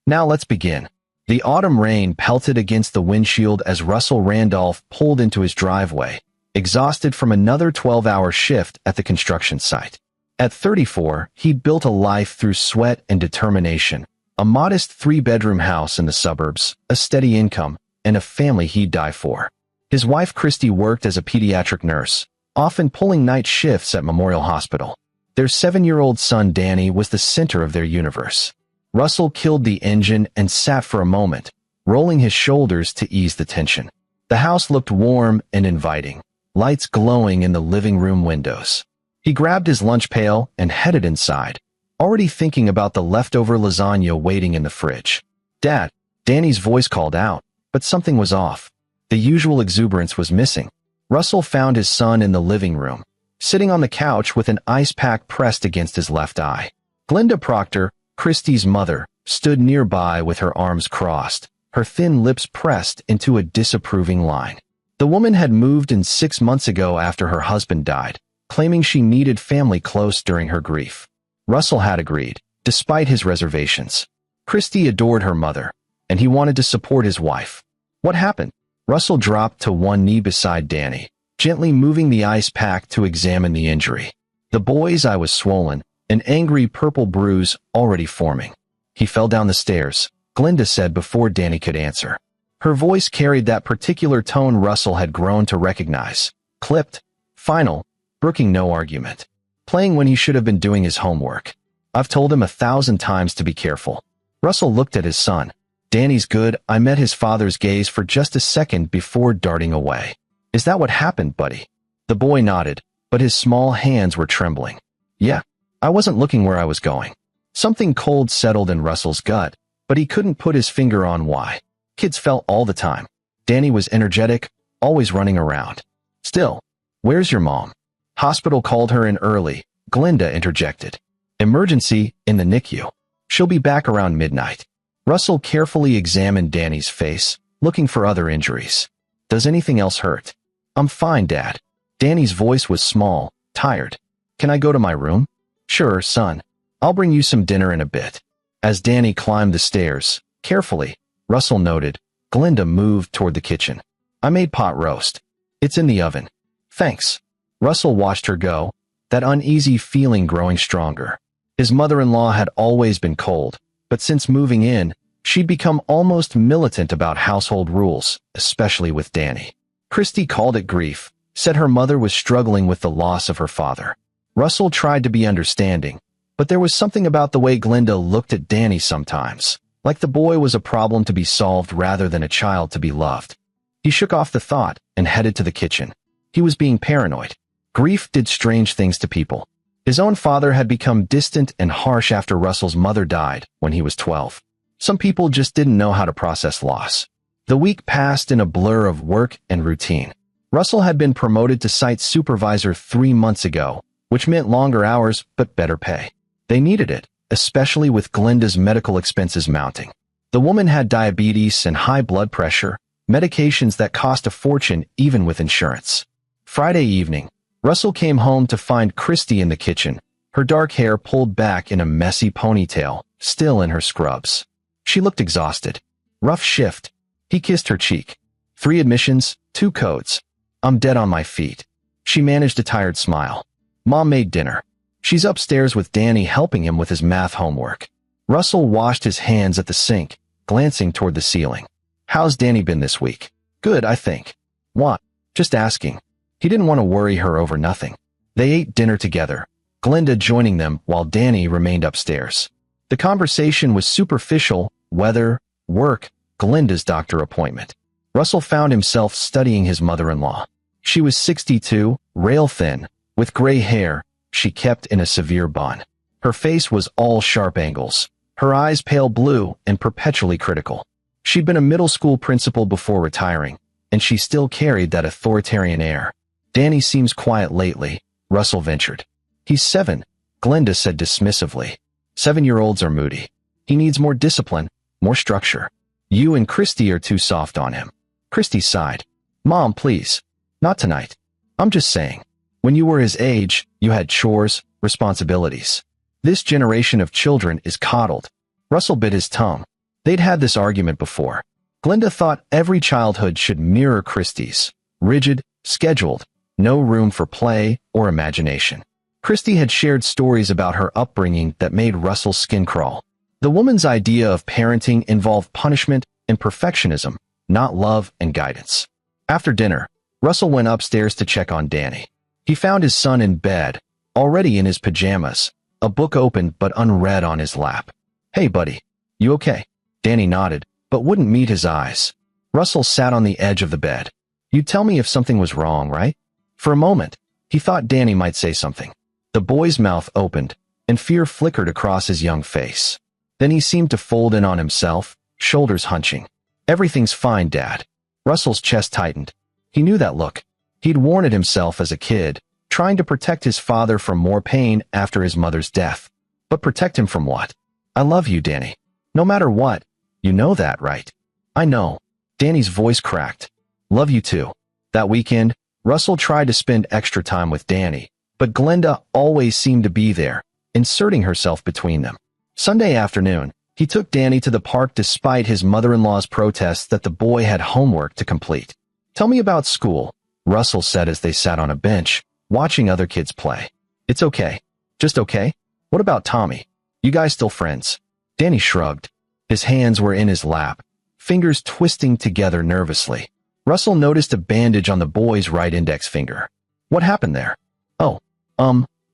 Now let's begin. The autumn rain pelted against the windshield as Russell Randolph pulled into his driveway, exhausted from another 12-hour shift at the construction site. At 34, he'd built a life through sweat and determination, a modest 3-bedroom house in the suburbs, a steady income, and a family he'd die for. His wife Christy worked as a pediatric nurse, often pulling night shifts at Memorial Hospital. Their 7-year-old son Danny was the center of their universe. Russell killed the engine and sat for a moment, rolling his shoulders to ease the tension. The house looked warm and inviting, lights glowing in the living room windows. He grabbed his lunch pail and headed inside, already thinking about the leftover lasagna waiting in the fridge. "Dad," Danny's voice called out, but something was off. The usual exuberance was missing. Russell found his son in the living room, sitting on the couch with an ice pack pressed against his left eye. Glenda Proctor, Christy's mother, stood nearby with her arms crossed, her thin lips pressed into a disapproving line. The woman had moved in 6 months ago after her husband died, claiming she needed family close during her grief. Russell had agreed, despite his reservations. Christy adored her mother, and he wanted to support his wife. What happened? Russell dropped to one knee beside Danny, gently moving the ice pack to examine the injury. The boy's eye was swollen, an angry purple bruise already forming. "He fell down the stairs," Glenda said before Danny could answer. Her voice carried that particular tone Russell had grown to recognize. Clipped, final, brooking no argument. Playing when he should have been doing his homework. "I've told him 1,000 times to be careful." Russell looked at his son. "Danny's good." I met his father's gaze for just a second before darting away. "Is that what happened, buddy?" The boy nodded, but his small hands were trembling. "Yeah. I wasn't looking where I was going." Something cold settled in Russell's gut, but he couldn't put his finger on why. Kids fell all the time. Danny was energetic, always running around. "Still, where's your mom?" "Hospital called her in early," Glenda interjected. "Emergency in the NICU. She'll be back around midnight." Russell carefully examined Danny's face, looking for other injuries. "Does anything else hurt?" "I'm fine, Dad." Danny's voice was small, tired. "Can I go to my room?" "Sure, son. I'll bring you some dinner in a bit." As Danny climbed the stairs, carefully, Russell noted, Glenda moved toward the kitchen. "I made pot roast. It's in the oven." "Thanks." Russell watched her go, that uneasy feeling growing stronger. His mother-in-law had always been cold, but since moving in, she'd become almost militant about household rules, especially with Danny. Christy called it grief, said her mother was struggling with the loss of her father. Russell tried to be understanding, but there was something about the way Glenda looked at Danny sometimes, like the boy was a problem to be solved rather than a child to be loved. He shook off the thought and headed to the kitchen. He was being paranoid. Grief did strange things to people. His own father had become distant and harsh after Russell's mother died when he was 12. Some people just didn't know how to process loss. The week passed in a blur of work and routine. Russell had been promoted to site supervisor 3 months ago, which meant longer hours but better pay. They needed it, especially with Glenda's medical expenses mounting. The woman had diabetes and high blood pressure, medications that cost a fortune even with insurance. Friday evening, Russell came home to find Christy in the kitchen, her dark hair pulled back in a messy ponytail, still in her scrubs. She looked exhausted. Rough shift. He kissed her cheek. 3 admissions, 2 codes. "I'm dead on my feet." She managed a tired smile. "Mom made dinner. She's upstairs with Danny helping him with his math homework." Russell washed his hands at the sink, glancing toward the ceiling. "How's Danny been this week?" "Good, I think." "What?" "Just asking." He didn't want to worry her over nothing. They ate dinner together, Glenda joining them while Danny remained upstairs. The conversation was superficial: weather, work, Glenda's doctor appointment. Russell found himself studying his mother-in-law. She was 62, rail-thin, with gray hair she kept in a severe bun. Her face was all sharp angles, her eyes pale blue and perpetually critical. She'd been a middle school principal before retiring, and she still carried that authoritarian air. "Danny seems quiet lately," Russell ventured. "He's 7, Glenda said dismissively. 7-year-olds are moody. He needs more discipline, more structure. You and Christy are too soft on him." Christy sighed. "Mom, please. Not tonight. I'm just saying. When you were his age, you had chores, responsibilities. This generation of children is coddled." Russell bit his tongue. They'd had this argument before. Glenda thought every childhood should mirror Christie's. Rigid, scheduled, no room for play or imagination. Christie had shared stories about her upbringing that made Russell's skin crawl. The woman's idea of parenting involved punishment and perfectionism, not love and guidance. After dinner, Russell went upstairs to check on Danny. He found his son in bed, already in his pajamas, a book open but unread on his lap. "Hey, buddy, you okay?" Danny nodded, but wouldn't meet his eyes. Russell sat on the edge of the bed. "You'd tell me if something was wrong, right?" For a moment, he thought Danny might say something. The boy's mouth opened, and fear flickered across his young face. Then he seemed to fold in on himself, shoulders hunching. "Everything's fine, Dad." Russell's chest tightened. He knew that look. He'd worn it himself as a kid, trying to protect his father from more pain after his mother's death. But protect him from what? "I love you, Danny. No matter what. You know that, right?" "I know." Danny's voice cracked. "Love you too." That weekend, Russell tried to spend extra time with Danny, but Glenda always seemed to be there, inserting herself between them. Sunday afternoon, he took Danny to the park despite his mother-in-law's protests that the boy had homework to complete. "Tell me about school," Russell said as they sat on a bench, watching other kids play. "It's okay." "Just okay? What about Tommy? You guys still friends?" Danny shrugged. His hands were in his lap, fingers twisting together nervously. Russell noticed a bandage on the boy's right index finger. "What happened there?" "Oh,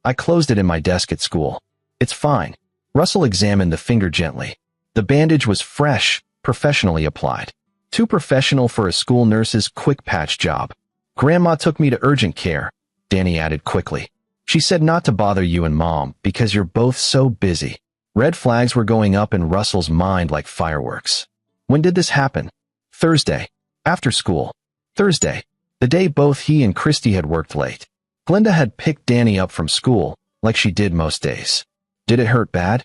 I closed it in my desk at school. It's fine." Russell examined the finger gently. The bandage was fresh, professionally applied. Too professional for a school nurse's quick patch job. "Grandma took me to urgent care," Danny added quickly. "She said not to bother you and Mom because you're both so busy." Red flags were going up in Russell's mind like fireworks. When did this happen? Thursday. After school. Thursday. The day both he and Christy had worked late. Glenda had picked Danny up from school, like she did most days. "Did it hurt bad?"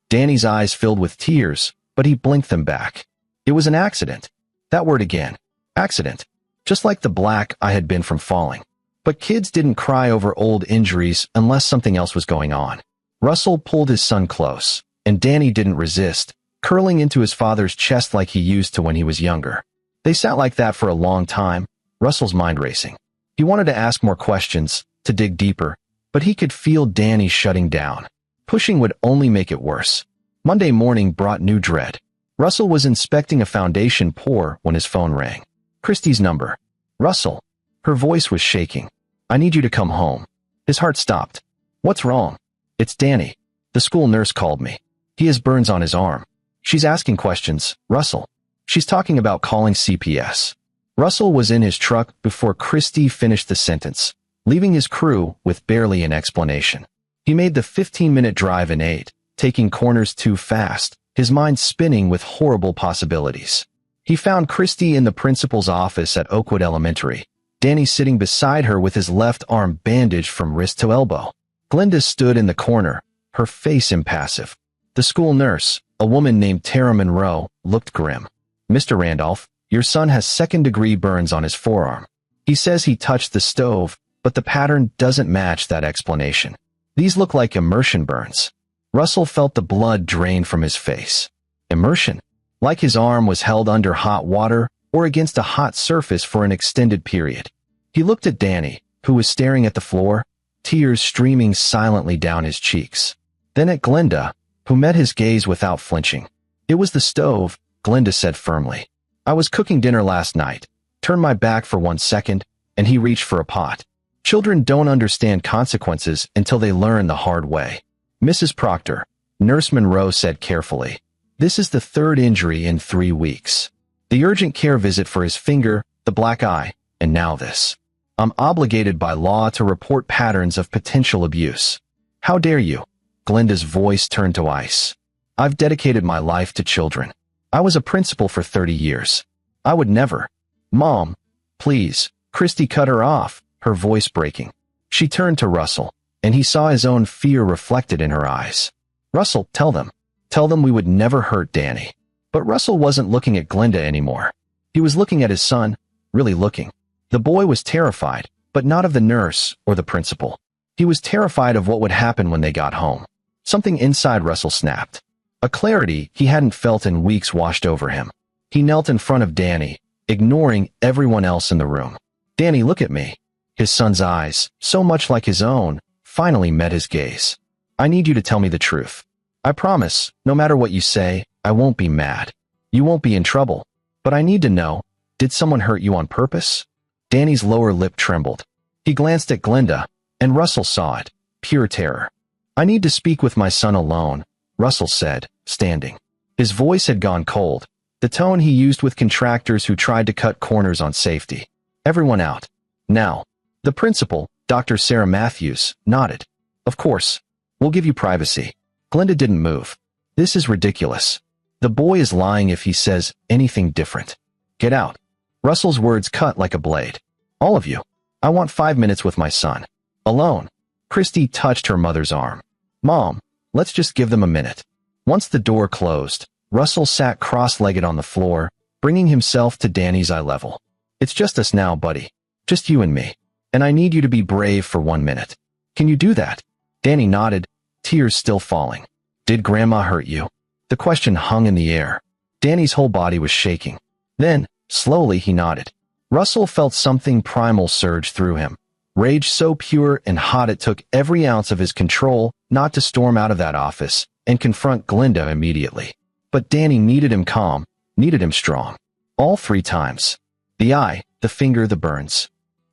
Danny's eyes filled with tears, but he blinked them back. "It was an accident." That word again. Accident. Just like the black eye had been from falling. But kids didn't cry over old injuries unless something else was going on. Russell pulled his son close, and Danny didn't resist, curling into his father's chest like he used to when he was younger. They sat like that for a long time, Russell's mind racing. He wanted to ask more questions, to dig deeper, but he could feel Danny shutting down. Pushing would only make it worse. Monday morning brought new dread. Russell was inspecting a foundation pour when his phone rang. Christy's number. "Russell." Her voice was shaking. "I need you to come home." His heart stopped. "What's wrong?" "It's Danny. The school nurse called me. He has burns on his arm. She's asking questions, Russell. She's talking about calling CPS." Russell was in his truck before Christy finished the sentence, leaving his crew with barely an explanation. He made the 15-minute drive in 8, taking corners too fast, his mind spinning with horrible possibilities. He found Christy in the principal's office at Oakwood Elementary, Danny sitting beside her with his left arm bandaged from wrist to elbow. Glenda stood in the corner, her face impassive. The school nurse, a woman named Tara Monroe, looked grim. "Mr. Randolph, your son has second-degree burns on his forearm. He says he touched the stove, but the pattern doesn't match that explanation. These look like immersion burns." Russell felt the blood drain from his face. Immersion? Like his arm was held under hot water or against a hot surface for an extended period. He looked at Danny, who was staring at the floor, tears streaming silently down his cheeks. Then at Glenda, who met his gaze without flinching. "It was the stove," Glenda said firmly. "I was cooking dinner last night, turned my back for 1 second, and he reached for a pot. Children don't understand consequences until they learn the hard way." "Mrs. Proctor," Nurse Monroe said carefully, "this is the 3rd injury in 3 weeks. The urgent care visit for his finger, the black eye, and now this. I'm obligated by law to report patterns of potential abuse." "How dare you?" Glenda's voice turned to ice. "I've dedicated my life to children. I was a principal for 30 years. I would never." "Mom, please." Christy cut her off, her voice breaking. She turned to Russell, and he saw his own fear reflected in her eyes. "Russell, tell them. Tell them we would never hurt Danny." But Russell wasn't looking at Glenda anymore. He was looking at his son, really looking. The boy was terrified, but not of the nurse or the principal. He was terrified of what would happen when they got home. Something inside Russell snapped. A clarity he hadn't felt in weeks washed over him. He knelt in front of Danny, ignoring everyone else in the room. "Danny, look at me." His son's eyes, so much like his own, finally met his gaze. "I need you to tell me the truth. I promise, no matter what you say, I won't be mad. You won't be in trouble. But I need to know, did someone hurt you on purpose?" Danny's lower lip trembled. He glanced at Glinda, and Russell saw it, pure terror. "I need to speak with my son alone," Russell said, standing. His voice had gone cold, the tone he used with contractors who tried to cut corners on safety. "Everyone out. Now." The principal, Dr. Sarah Matthews, nodded. "Of course. We'll give you privacy." Glinda didn't move. "This is ridiculous. The boy is lying if he says anything different. Get out." Russell's words cut like a blade. "All of you. I want 5 minutes with my son. Alone." Christy touched her mother's arm. "Mom, let's just give them a minute." Once the door closed, Russell sat cross-legged on the floor, bringing himself to Danny's eye level. "It's just us now, buddy. Just you and me. And I need you to be brave for 1 minute. Can you do that?" Danny nodded, tears still falling. "Did Grandma hurt you?" The question hung in the air. Danny's whole body was shaking. Then, slowly he nodded. Russell felt something primal surge through him. Rage so pure and hot it took every ounce of his control not to storm out of that office and confront Glinda immediately. But Danny needed him calm, needed him strong. All 3 times. The eye, the finger, the burns.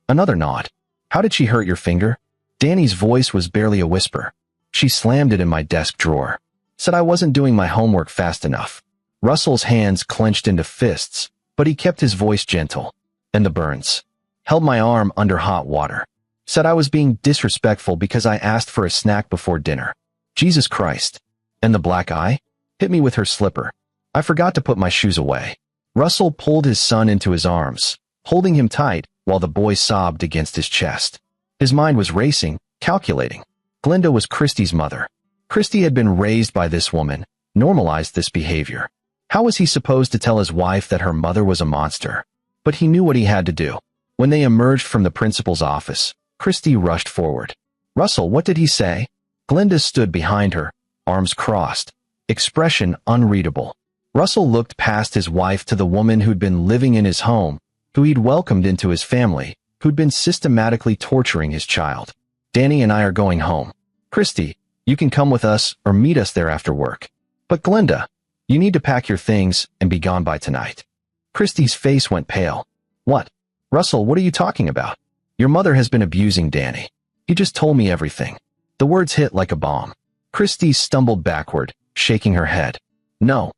Another nod. "How did she hurt your finger?" Danny's voice was barely a whisper. "She slammed it in my desk drawer. Said I wasn't doing my homework fast enough." Russell's hands clenched into fists, but he kept his voice gentle. "And the burns. Held my arm under hot water. Said I was being disrespectful because I asked for a snack before dinner. Jesus Christ. And the black eye? Hit me with her slipper. I forgot to put my shoes away." Russell pulled his son into his arms, holding him tight while the boy sobbed against his chest. His mind was racing, calculating. Glinda was Christy's mother. Christy had been raised by this woman, normalized this behavior. How was he supposed to tell his wife that her mother was a monster? But he knew what he had to do. When they emerged from the principal's office, Christy rushed forward. "Russell, what did he say?" Glinda stood behind her, arms crossed, expression unreadable. Russell looked past his wife to the woman who'd been living in his home, who he'd welcomed into his family, who'd been systematically torturing his child. "Danny and I are going home. Christy, you can come with us or meet us there after work. But Glinda, you need to pack your things and be gone by tonight." Christy's face went pale. "What? Russell, what are you talking about? Your mother has been abusing Danny. He just told me everything." The words hit like a bomb. Christy stumbled backward, shaking her head. No,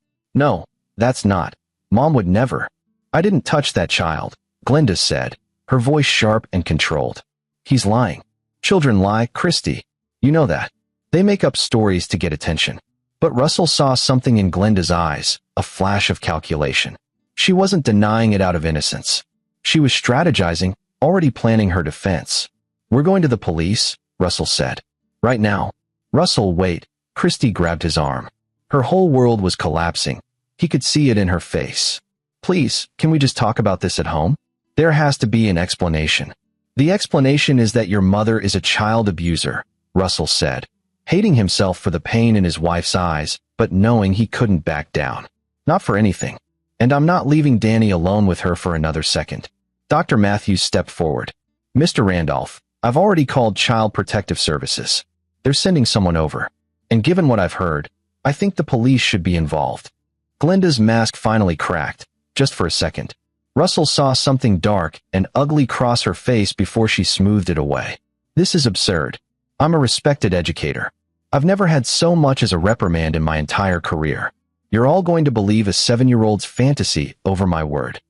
that's not. Mom would never." "I didn't touch that child," Glinda said, her voice sharp and controlled. "He's lying. Children lie, Christy. You know that. They make up stories to get attention." But Russell saw something in Glinda's eyes, a flash of calculation. She wasn't denying it out of innocence. She was strategizing, already planning her defense. "We're going to the police," Russell said. "Right now." "Russell, wait." Christy grabbed his arm. Her whole world was collapsing. He could see it in her face. "Please, can we just talk about this at home? There has to be an explanation." "The explanation is that your mother is a child abuser," Russell said, hating himself for the pain in his wife's eyes, but knowing he couldn't back down. "Not for anything. And I'm not leaving Danny alone with her for another second." Dr. Matthews stepped forward. "Mr. Randolph, I've already called Child Protective Services. They're sending someone over. And given what I've heard, I think the police should be involved." Glinda's mask finally cracked, just for a second. Russell saw something dark and ugly cross her face before she smoothed it away. "This is absurd. I'm a respected educator. I've never had so much as a reprimand in my entire career. You're all going to believe a 7-year-old's fantasy over my word."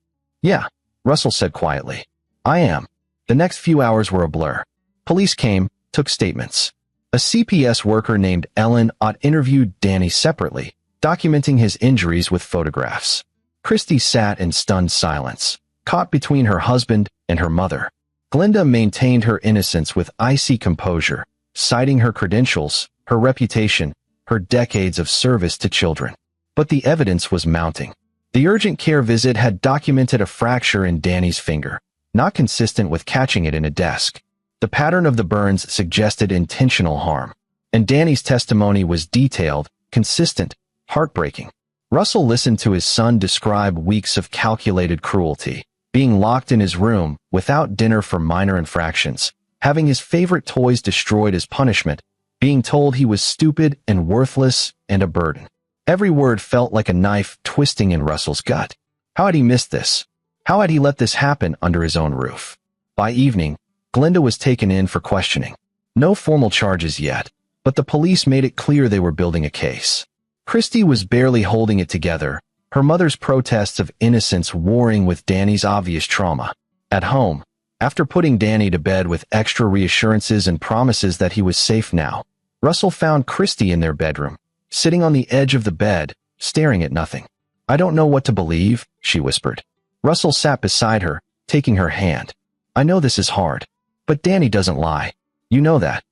"Yeah," Russell said quietly. "I am." The next few hours were a blur. Police came, took statements. A CPS worker named Ellen Ott interviewed Danny separately, documenting his injuries with photographs. Christy sat in stunned silence, caught between her husband and her mother. Glinda maintained her innocence with icy composure, citing her credentials, her reputation, her decades of service to children. But the evidence was mounting. The urgent care visit had documented a fracture in Danny's finger, not consistent with catching it in a desk. The pattern of the burns suggested intentional harm. And Danny's testimony was detailed, consistent, Heartbreaking. Russell listened to his son describe weeks of calculated cruelty, being locked in his room without dinner for minor infractions, having his favorite toys destroyed as punishment, being told he was stupid and worthless and a burden. Every word felt like a knife twisting in Russell's gut. How had he missed this? How had he let this happen under his own roof? By evening, Glenda was taken in for questioning. No formal charges yet, but the police made it clear they were building a case. Christy was barely holding it together, her mother's protests of innocence warring with Danny's obvious trauma. At home, after putting Danny to bed with extra reassurances and promises that he was safe now, Russell found Christy in their bedroom, sitting on the edge of the bed, staring at nothing. "I don't know what to believe," she whispered. Russell sat beside her, taking her hand. "I know this is hard, but Danny doesn't lie. You know that.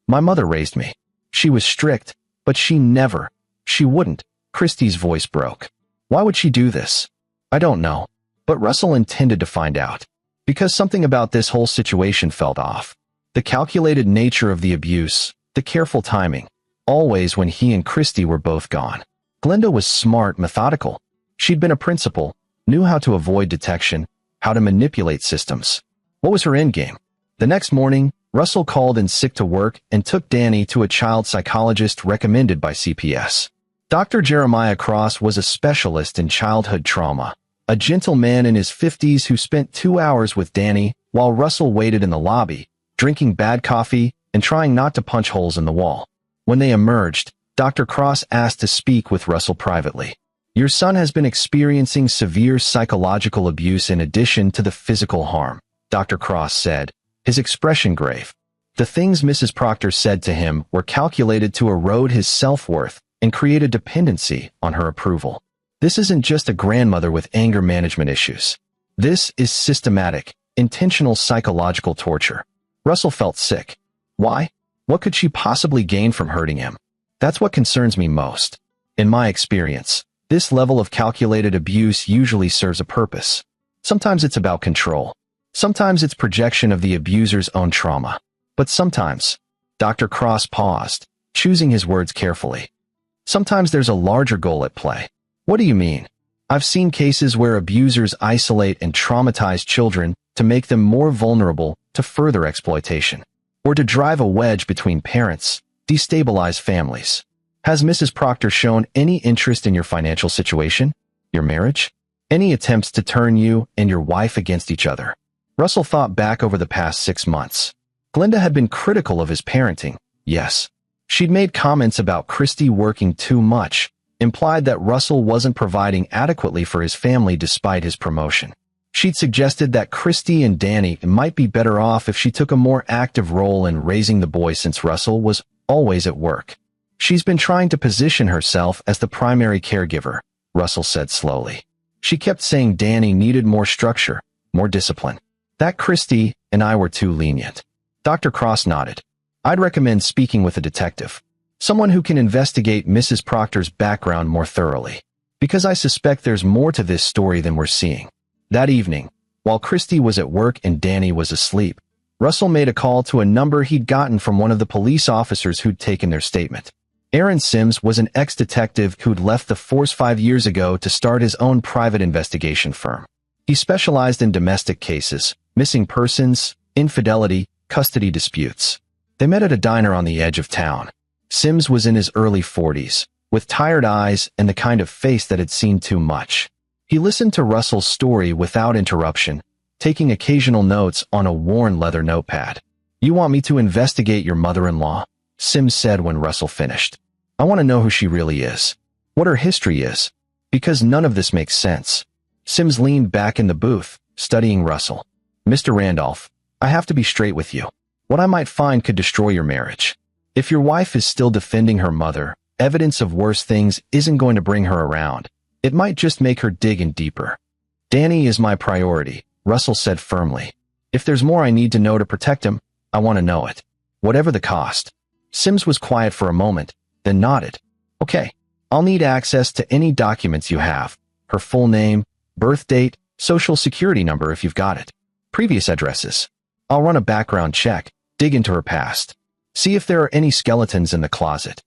My mother raised me. She was strict, but she wouldn't." Christy's voice broke. "Why would she do this?" "I don't know." But Russell intended to find out. Because something about this whole situation felt off. The calculated nature of the abuse, the careful timing, always when he and Christy were both gone. Glenda was smart, methodical. She'd been a principal, knew how to avoid detection, how to manipulate systems. What was her endgame? The next morning, Russell called in sick to work and took Danny to a child psychologist recommended by CPS. Dr. Jeremiah Cross was a specialist in childhood trauma, a gentle man in his 50s who spent 2 hours with Danny while Russell waited in the lobby, drinking bad coffee and trying not to punch holes in the wall. When they emerged, Dr. Cross asked to speak with Russell privately. "Your son has been experiencing severe psychological abuse in addition to the physical harm," Dr. Cross said, his expression grave. The things Mrs. Proctor said to him were calculated to erode his self-worth and create a dependency on her approval. This isn't just a grandmother with anger management issues. This is systematic, intentional psychological torture. Russell felt sick. Why? What could she possibly gain from hurting him? That's what concerns me most. In my experience, this level of calculated abuse usually serves a purpose. Sometimes it's about control. Sometimes it's projection of the abuser's own trauma. But sometimes, Dr. Cross paused, choosing his words carefully. Sometimes there's a larger goal at play. What do you mean? I've seen cases where abusers isolate and traumatize children to make them more vulnerable to further exploitation, or to drive a wedge between parents, destabilize families. Has Mrs. Proctor shown any interest in your financial situation? Your marriage? Any attempts to turn you and your wife against each other? Russell thought back over the past 6 months. Glenda had been critical of his parenting, yes. She'd made comments about Christy working too much, implied that Russell wasn't providing adequately for his family despite his promotion. She'd suggested that Christy and Danny might be better off if she took a more active role in raising the boy since Russell was always at work. She's been trying to position herself as the primary caregiver, Russell said slowly. She kept saying Danny needed more structure, more discipline. That Christy and I were too lenient. Dr. Cross nodded. I'd recommend speaking with a detective. Someone who can investigate Mrs. Proctor's background more thoroughly. Because I suspect there's more to this story than we're seeing. That evening, while Christy was at work and Danny was asleep, Russell made a call to a number he'd gotten from one of the police officers who'd taken their statement. Aaron Sims was an ex-detective who'd left the force 5 years ago to start his own private investigation firm. He specialized in domestic cases, missing persons, infidelity, custody disputes. They met at a diner on the edge of town. Sims was in his early 40s, with tired eyes and the kind of face that had seen too much. He listened to Russell's story without interruption, taking occasional notes on a worn leather notepad. "You want me to investigate your mother-in-law?" Sims said when Russell finished. "I want to know who she really is, what her history is, because none of this makes sense." Sims leaned back in the booth, studying Russell. "Mr. Randolph, I have to be straight with you. What I might find could destroy your marriage. If your wife is still defending her mother, evidence of worse things isn't going to bring her around. It might just make her dig in deeper." "Danny is my priority," Russell said firmly. "If there's more I need to know to protect him, I want to know it. Whatever the cost." Sims was quiet for a moment, then nodded. "Okay, I'll need access to any documents you have. Her full name, birth date, social security number if you've got it. Previous addresses. I'll run a background check, dig into her past. See if there are any skeletons in the closet."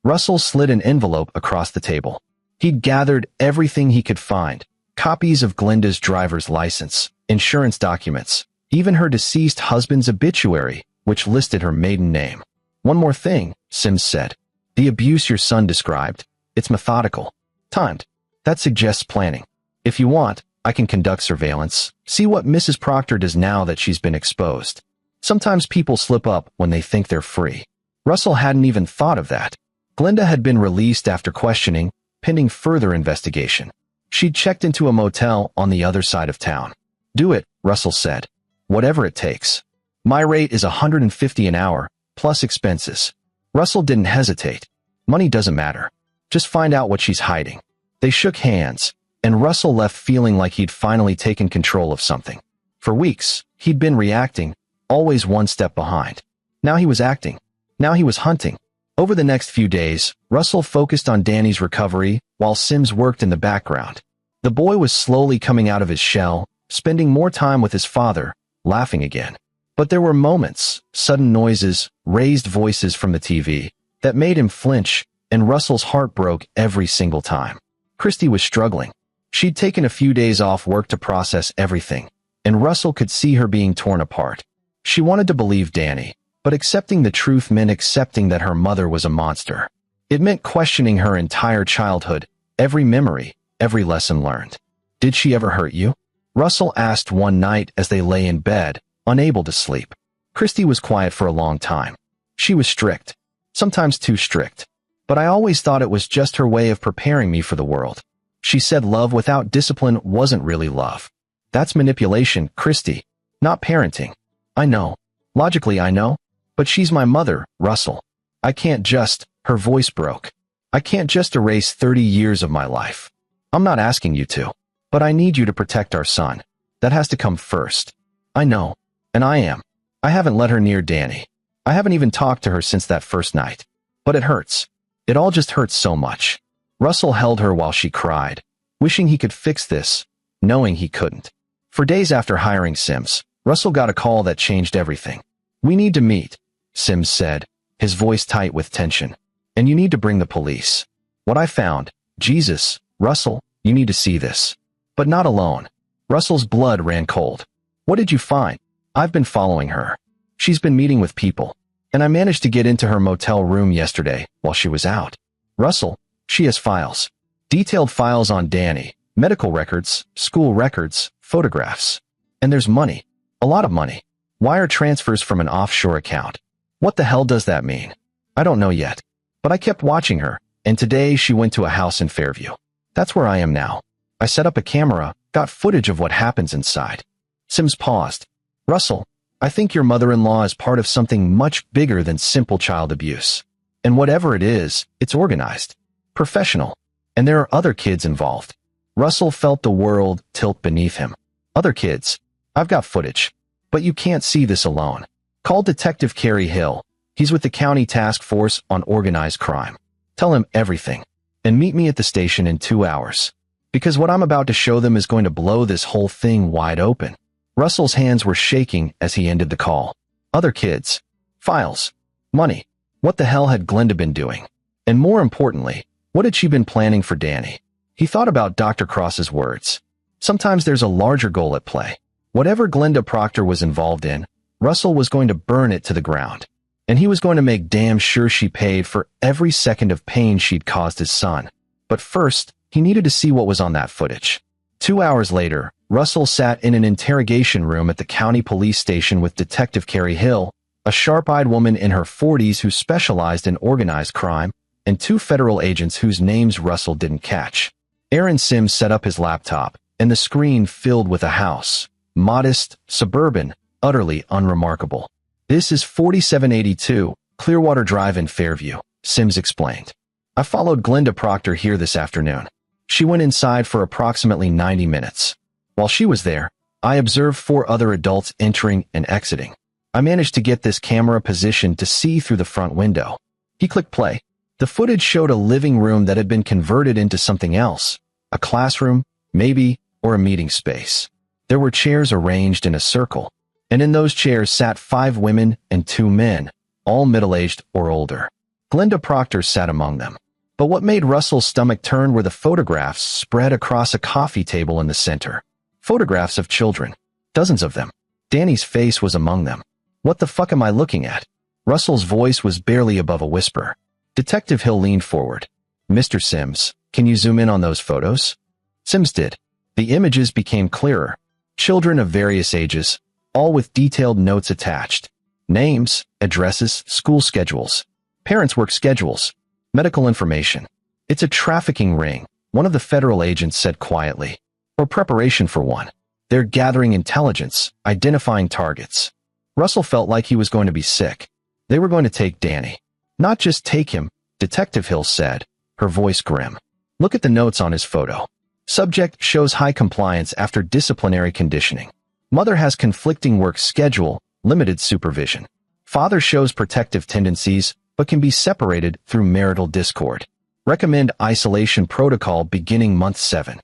Russell slid an envelope across the table. He'd gathered everything he could find: copies of Glenda's driver's license, insurance documents, even her deceased husband's obituary, which listed her maiden name. "One more thing," Sims said. "The abuse your son described, it's methodical, timed. That suggests planning. If you want, I can conduct surveillance, see what Mrs. Proctor does now that she's been exposed. Sometimes people slip up when they think they're free." Russell hadn't even thought of that. Glenda had been released after questioning, pending further investigation. She'd checked into a motel on the other side of town. "Do it," Russell said. "Whatever it takes. My rate is $150 an hour, plus expenses." Russell didn't hesitate. Money doesn't matter. Just find out what she's hiding. They shook hands, and Russell left feeling like he'd finally taken control of something. For weeks, he'd been reacting, always one step behind. Now he was acting. Now he was hunting. Over the next few days, Russell focused on Danny's recovery while Sims worked in the background. The boy was slowly coming out of his shell, spending more time with his father, laughing again. But there were moments, sudden noises, raised voices from the TV, that made him flinch, and Russell's heart broke every single time. Christy was struggling. She'd taken a few days off work to process everything, and Russell could see her being torn apart. She wanted to believe Danny, but accepting the truth meant accepting that her mother was a monster. It meant questioning her entire childhood, every memory, every lesson learned. "Did she ever hurt you?" Russell asked one night as they lay in bed, unable to sleep. Christy was quiet for a long time. She was strict, sometimes too strict. "But I always thought it was just her way of preparing me for the world." She said love without discipline wasn't really love. "That's manipulation, Christy, not parenting." "I know. Logically I know. But she's my mother, Russell. I can't just," her voice broke. "I can't just erase 30 years of my life. I'm not asking you to. But I need you to protect our son. That has to come first." "I know. And I am. I haven't let her near Danny. I haven't even talked to her since that first night. But it hurts. It all just hurts so much." Russell held her while she cried, wishing he could fix this, knowing he couldn't. For days after hiring Sims, Russell got a call that changed everything. "We need to meet," Sims said, his voice tight with tension. "And you need to bring the police. What I found, Jesus, Russell, you need to see this." But not alone. Russell's blood ran cold. "What did you find?" "I've been following her. She's been meeting with people. And I managed to get into her motel room yesterday while she was out." "Russell, she has files. Detailed files on Danny, medical records, school records, photographs. And there's money. A lot of money. Wire transfers from an offshore account. What the hell does that mean?" "I don't know yet. But I kept watching her, and today she went to a house in Fairview. That's where I am now. I set up a camera, got footage of what happens inside." Sims paused. "Russell, I think your mother-in-law is part of something much bigger than simple child abuse. And whatever it is, it's organized, professional, and there are other kids involved." Russell felt the world tilt beneath him. "Other kids? I've got footage. But you can't see this alone. Call Detective Kerry Hill. He's with the County Task Force on Organized Crime. Tell him everything. And meet me at the station in 2 hours. Because what I'm about to show them is going to blow this whole thing wide open." Russell's hands were shaking as he ended the call. Other kids. Files. Money. What the hell had Glenda been doing? And more importantly, what had she been planning for Danny? He thought about Dr. Cross's words. Sometimes there's a larger goal at play. Whatever Glenda Proctor was involved in, Russell was going to burn it to the ground. And he was going to make damn sure she paid for every second of pain she'd caused his son. But first, he needed to see what was on that footage. 2 hours later, Russell sat in an interrogation room at the county police station with Detective Kerry Hill, a sharp-eyed woman in her 40s who specialized in organized crime, and 2 federal agents whose names Russell didn't catch. Aaron Sims set up his laptop, and the screen filled with a house. Modest, suburban, utterly unremarkable. "This is 4782, Clearwater Drive in Fairview," Sims explained. "I followed Glenda Proctor here this afternoon. She went inside for approximately 90 minutes. While she was there, I observed 4 other adults entering and exiting. I managed to get this camera positioned to see through the front window." He clicked play. The footage showed a living room that had been converted into something else. A classroom, maybe, or a meeting space. There were chairs arranged in a circle, and in those chairs sat 5 women and 2 men, all middle-aged or older. Glenda Proctor sat among them. But what made Russell's stomach turn were the photographs spread across a coffee table in the center. Photographs of children. Dozens of them. Danny's face was among them. What the fuck am I looking at? Russell's voice was barely above a whisper. Detective Hill leaned forward. Mr. Sims, can you zoom in on those photos? Sims did. The images became clearer. Children of various ages, all with detailed notes attached. Names, addresses, school schedules, parents' work schedules, medical information. It's a trafficking ring, one of the federal agents said quietly. Or preparation for one. They're gathering intelligence, identifying targets. Russell felt like he was going to be sick. They were going to take Danny. Not just take him, Detective Hill said, her voice grim. Look at the notes on his photo. Subject shows high compliance after disciplinary conditioning. Mother has conflicting work schedule, limited supervision. Father shows protective tendencies, but can be separated through marital discord. Recommend isolation protocol beginning month 7.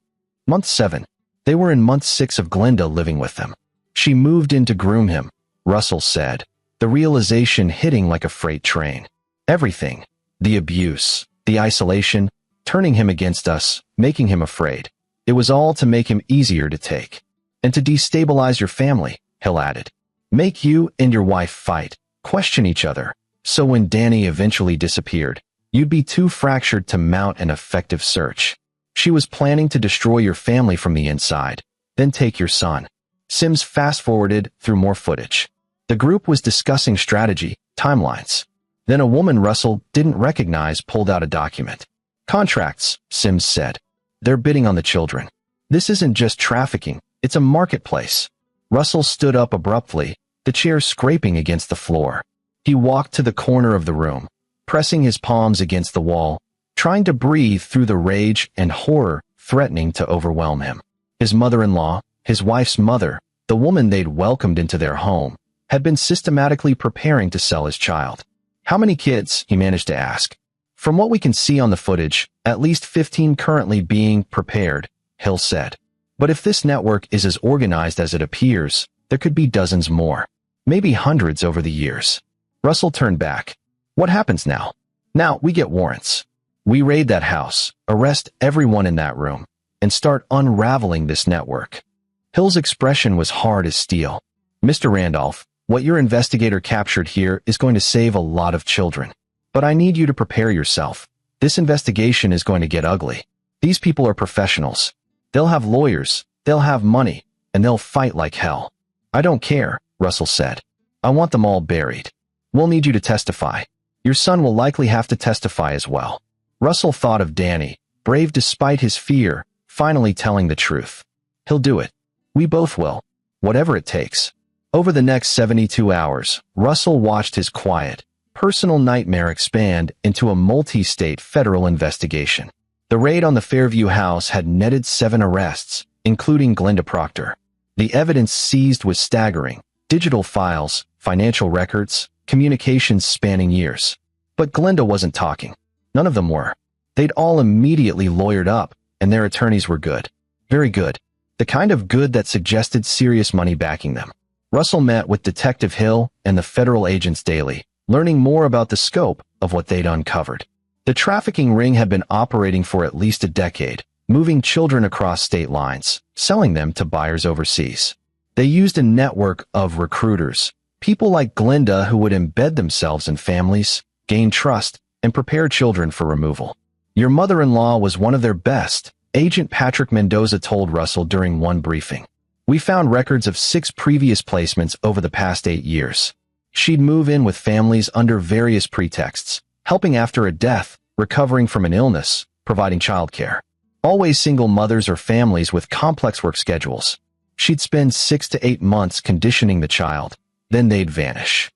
Month 7. They were in month 6 of Glenda living with them. She moved in to groom him, Russell said, the realization hitting like a freight train. Everything. The abuse, the isolation, turning him against us, making him afraid. It was all to make him easier to take. And to destabilize your family, Hill added. Make you and your wife fight, question each other. So when Danny eventually disappeared, you'd be too fractured to mount an effective search. She was planning to destroy your family from the inside, then take your son. Sims fast-forwarded through more footage. The group was discussing strategy, timelines. Then a woman Russell didn't recognize pulled out a document. Contracts, Sims said. They're bidding on the children. This isn't just trafficking, it's a marketplace. Russell stood up abruptly, the chair scraping against the floor. He walked to the corner of the room, pressing his palms against the wall, trying to breathe through the rage and horror threatening to overwhelm him. His mother-in-law, his wife's mother, the woman they'd welcomed into their home, had been systematically preparing to sell his child. How many kids, he managed to ask. From what we can see on the footage, at least 15 currently being prepared, Hill said. But if this network is as organized as it appears, there could be dozens more. Maybe hundreds over the years. Russell turned back. What happens now? Now we get warrants. We raid that house, arrest everyone in that room, and start unraveling this network. Hill's expression was hard as steel. Mr. Randolph, what your investigator captured here is going to save a lot of children. But I need you to prepare yourself. This investigation is going to get ugly. These people are professionals. They'll have lawyers, they'll have money, and they'll fight like hell. I don't care, Russell said. I want them all buried. We'll need you to testify. Your son will likely have to testify as well. Russell thought of Danny, brave despite his fear, finally telling the truth. He'll do it. We both will. Whatever it takes. Over the next 72 hours, Russell watched his quiet, personal nightmare expand into a multi-state federal investigation. The raid on the Fairview house had netted 7 arrests, including Glenda Proctor. The evidence seized was staggering. Digital files, financial records, communications spanning years. But Glenda wasn't talking. None of them were. They'd all immediately lawyered up, and their attorneys were good. Very good. The kind of good that suggested serious money backing them. Russell met with Detective Hill and the federal agents daily, learning more about the scope of what they'd uncovered. The trafficking ring had been operating for at least a decade, moving children across state lines, selling them to buyers overseas. They used a network of recruiters, people like Glenda who would embed themselves in families, gain trust, and prepare children for removal. Your mother-in-law was one of their best, Agent Patrick Mendoza told Russell during one briefing. We found records of 6 previous placements over the past 8 years. She'd move in with families under various pretexts, helping after a death, recovering from an illness, providing childcare. Always single mothers or families with complex work schedules. She'd spend 6 to 8 months conditioning the child, then they'd vanish.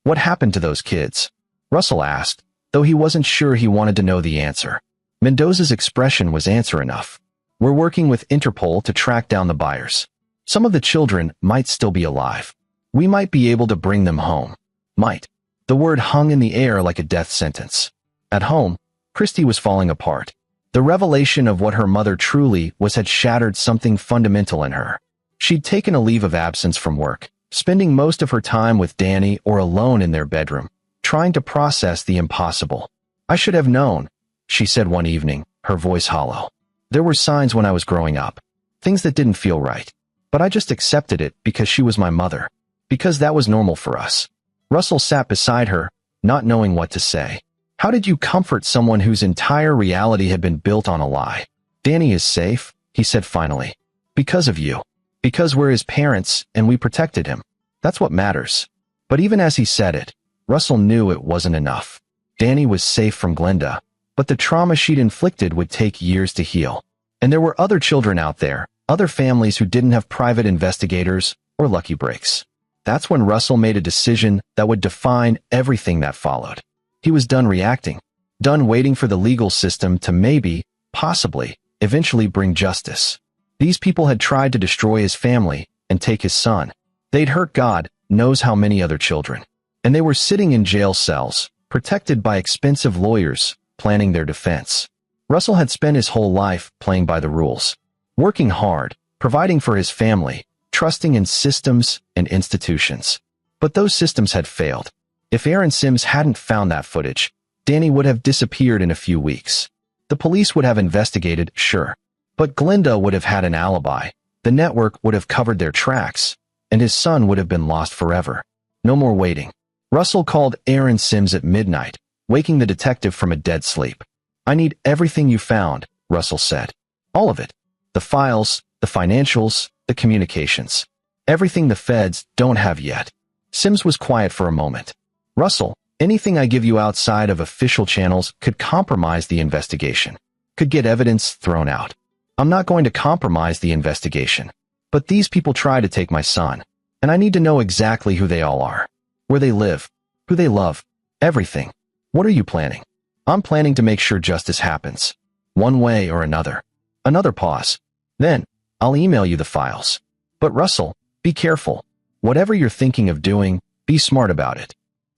What happened to those kids? Russell asked, though he wasn't sure he wanted to know the answer. Mendoza's expression was answer enough. We're working with Interpol to track down the buyers. Some of the children might still be alive. We might be able to bring them home. Might. The word hung in the air like a death sentence. At home, Christy was falling apart. The revelation of what her mother truly was had shattered something fundamental in her. She'd taken a leave of absence from work, spending most of her time with Danny or alone in their bedroom, trying to process the impossible. "I should have known," she said one evening, her voice hollow. "There were signs when I was growing up. Things that didn't feel right. But I just accepted it because she was my mother. Because that was normal for us." Russell sat beside her, not knowing what to say. How did you comfort someone whose entire reality had been built on a lie? "Danny is safe," he said finally. "Because of you. Because we're his parents and we protected him. That's what matters." But even as he said it, Russell knew it wasn't enough. Danny was safe from Glinda, but the trauma she'd inflicted would take years to heal. And there were other children out there, other families who didn't have private investigators or lucky breaks. That's when Russell made a decision that would define everything that followed. He was done reacting, done waiting for the legal system to maybe, possibly, eventually bring justice. These people had tried to destroy his family and take his son. They'd hurt God knows how many other children. And they were sitting in jail cells, protected by expensive lawyers, planning their defense. Russell had spent his whole life playing by the rules, working hard, providing for his family, trusting in systems and institutions. But those systems had failed. If Aaron Sims hadn't found that footage, Danny would have disappeared in a few weeks. The police would have investigated, sure. But Glinda would have had an alibi. The network would have covered their tracks, and his son would have been lost forever. No more waiting. Russell called Aaron Sims at midnight, waking the detective from a dead sleep. "I need everything you found," Russell said. "All of it. The files, the financials, the communications. Everything the feds don't have yet." Sims was quiet for a moment. "Russell, anything I give you outside of official channels could compromise the investigation, could get evidence thrown out. I'm not going to compromise the investigation. But these people try to take my son, and I need to know exactly who they all are, where they live, who they love, everything. What are you planning?" "I'm planning to make sure justice happens, one way or another." Another pause. "Then, I'll email you the files. But Russell, be careful. Whatever you're thinking of doing, be smart about it."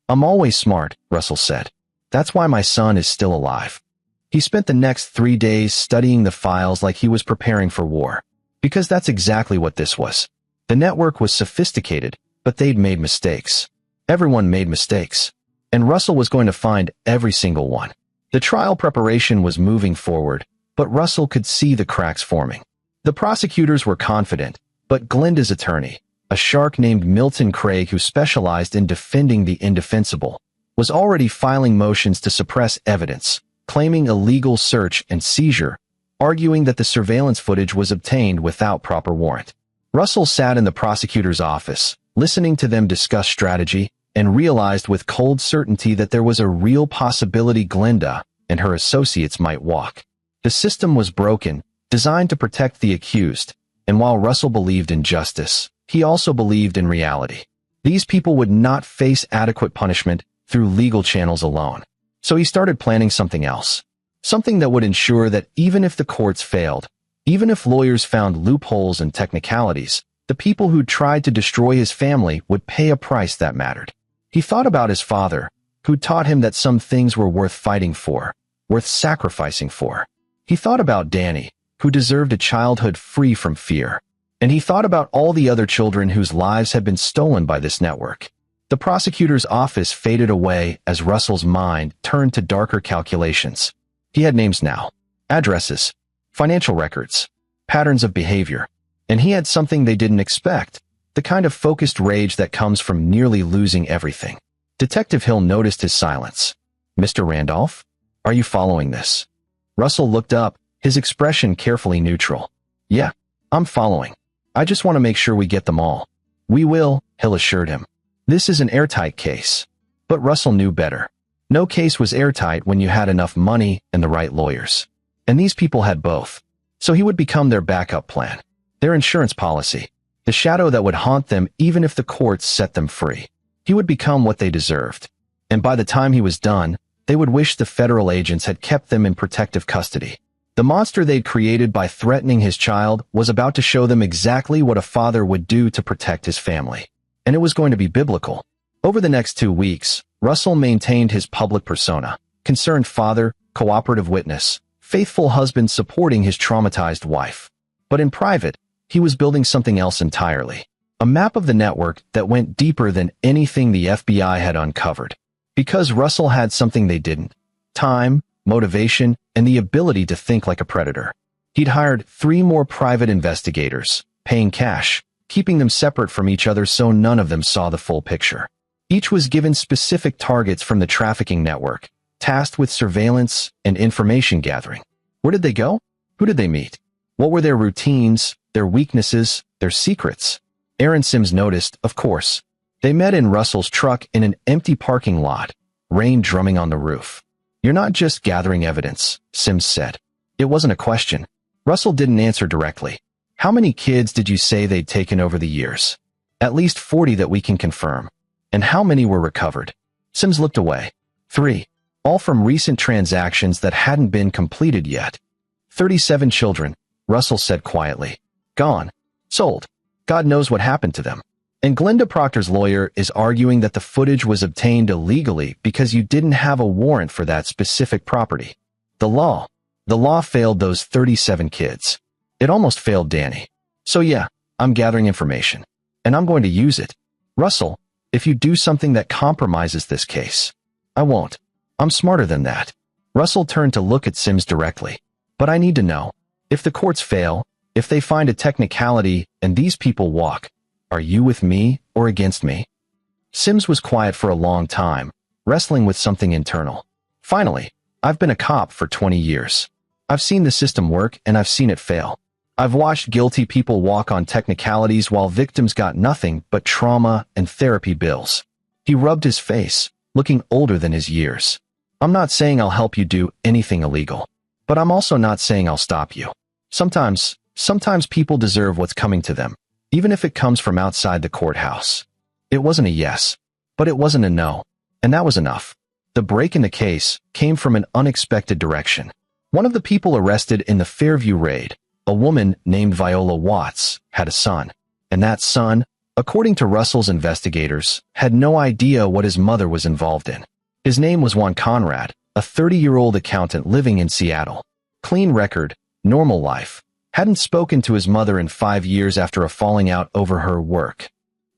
"I'm always smart," Russell said. "That's why my son is still alive." He spent the next 3 days studying the files like he was preparing for war. Because that's exactly what this was. The network was sophisticated, but they'd made mistakes. Everyone made mistakes. And Russell was going to find every single one. The trial preparation was moving forward, but Russell could see the cracks forming. The prosecutors were confident, but Glinda's attorney, a shark named Milton Craig who specialized in defending the indefensible, was already filing motions to suppress evidence, claiming illegal search and seizure, arguing that the surveillance footage was obtained without proper warrant. Russell sat in the prosecutor's office, listening to them discuss strategy, and realized with cold certainty that there was a real possibility Glinda and her associates might walk. The system was broken, designed to protect the accused, and while Russell believed in justice, he also believed in reality. These people would not face adequate punishment through legal channels alone. So he started planning something else. Something that would ensure that even if the courts failed, even if lawyers found loopholes and technicalities, the people who tried to destroy his family would pay a price that mattered. He thought about his father, who taught him that some things were worth fighting for, worth sacrificing for. He thought about Danny, who deserved a childhood free from fear. And he thought about all the other children whose lives had been stolen by this network. The prosecutor's office faded away as Russell's mind turned to darker calculations. He had names now, addresses, financial records, patterns of behavior, and he had something they didn't expect, the kind of focused rage that comes from nearly losing everything. Detective Hill noticed his silence. "Mr. Randolph, are you following this?" Russell looked up, his expression carefully neutral. "Yeah, I'm following. I just want to make sure we get them all." "We will," Hill assured him. "This is an airtight case." But Russell knew better. No case was airtight when you had enough money and the right lawyers. And these people had both. So he would become their backup plan, their insurance policy, the shadow that would haunt them even if the courts set them free. He would become what they deserved. And by the time he was done, they would wish the federal agents had kept them in protective custody. The monster they'd created by threatening his child was about to show them exactly what a father would do to protect his family. And it was going to be biblical. Over the next 2 weeks, Russell maintained his public persona, concerned father, cooperative witness, faithful husband supporting his traumatized wife. But in private, he was building something else entirely. A map of the network that went deeper than anything the FBI had uncovered. Because Russell had something they didn't. time, motivation, and the ability to think like a predator. He'd hired 3 more private investigators, paying cash, keeping them separate from each other so none of them saw the full picture. Each was given specific targets from the trafficking network, tasked with surveillance and information gathering. Where did they go? Who did they meet? What were their routines, their weaknesses, their secrets? Aaron Sims noticed, of course. They met in Russell's truck in an empty parking lot, rain drumming on the roof. "You're not just gathering evidence," Sims said. It wasn't a question. Russell didn't answer directly. "How many kids did you say they'd taken over the years?" "At least 40 that we can confirm." "And how many were recovered?" Sims looked away. 3. All from recent transactions that hadn't been completed yet. 37 children, Russell said quietly. Gone. Sold. God knows what happened to them. And Glenda Proctor's lawyer is arguing that the footage was obtained illegally because you didn't have a warrant for that specific property. The law failed those 37 kids. It almost failed Danny. So yeah, I'm gathering information. And I'm going to use it. Russell, if you do something that compromises this case. I won't. I'm smarter than that. Russell turned to look at Sims directly. But I need to know. If the courts fail, if they find a technicality and these people walk, are you with me or against me? Sims was quiet for a long time, wrestling with something internal. Finally, I've been a cop for 20 years. I've seen the system work and I've seen it fail. I've watched guilty people walk on technicalities while victims got nothing but trauma and therapy bills. He rubbed his face, looking older than his years. I'm not saying I'll help you do anything illegal, but I'm also not saying I'll stop you. Sometimes people deserve what's coming to them, even if it comes from outside the courthouse. It wasn't a yes, but it wasn't a no, and that was enough. The break in the case came from an unexpected direction. One of the people arrested in the Fairview raid, a woman named Viola Watts, had a son, and that son, according to Russell's investigators, had no idea what his mother was involved in. His name was Juan Conrad, a 30-year-old accountant living in Seattle. Clean record, normal life. Hadn't spoken to his mother in 5 years after a falling out over her work.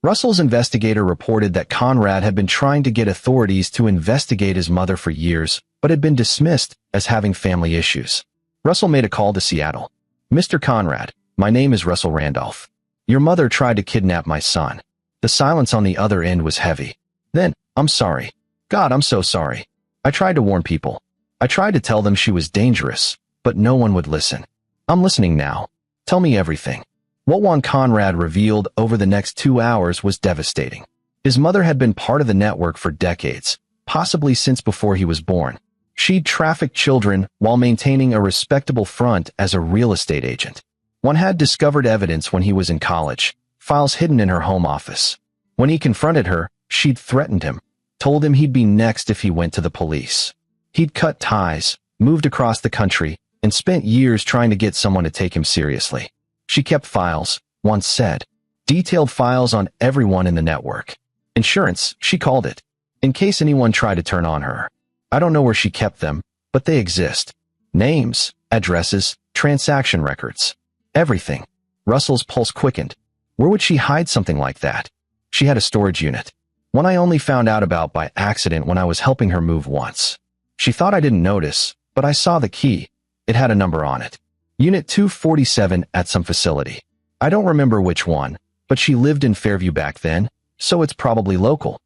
Russell's investigator reported that Conrad had been trying to get authorities to investigate his mother for years, but had been dismissed as having family issues. Russell made a call to Seattle. "Mr. Conrad, my name is Russell Randolph. Your mother tried to kidnap my son." The silence on the other end was heavy. Then, "I'm sorry. God, I'm so sorry. I tried to warn people. I tried to tell them she was dangerous, but no one would listen. I'm listening now. Tell me everything." What Juan Conrad revealed over the next 2 hours was devastating. His mother had been part of the network for decades, possibly since before he was born. She'd trafficked children while maintaining a respectable front as a real estate agent. One had discovered evidence when he was in college, files hidden in her home office. When he confronted her, she'd threatened him, told him he'd be next if he went to the police. He'd cut ties, moved across the country, and spent years trying to get someone to take him seriously. She kept files, once said. Detailed files on everyone in the network. Insurance, she called it, in case anyone tried to turn on her. I don't know where she kept them, but they exist. Names, addresses, transaction records. Everything. Russell's pulse quickened. Where would she hide something like that? She had a storage unit. One I only found out about by accident when I was helping her move once. She thought I didn't notice, but I saw the key. It had a number on it. Unit 247 at some facility. I don't remember which one, but she lived in Fairview back then, so it's probably local.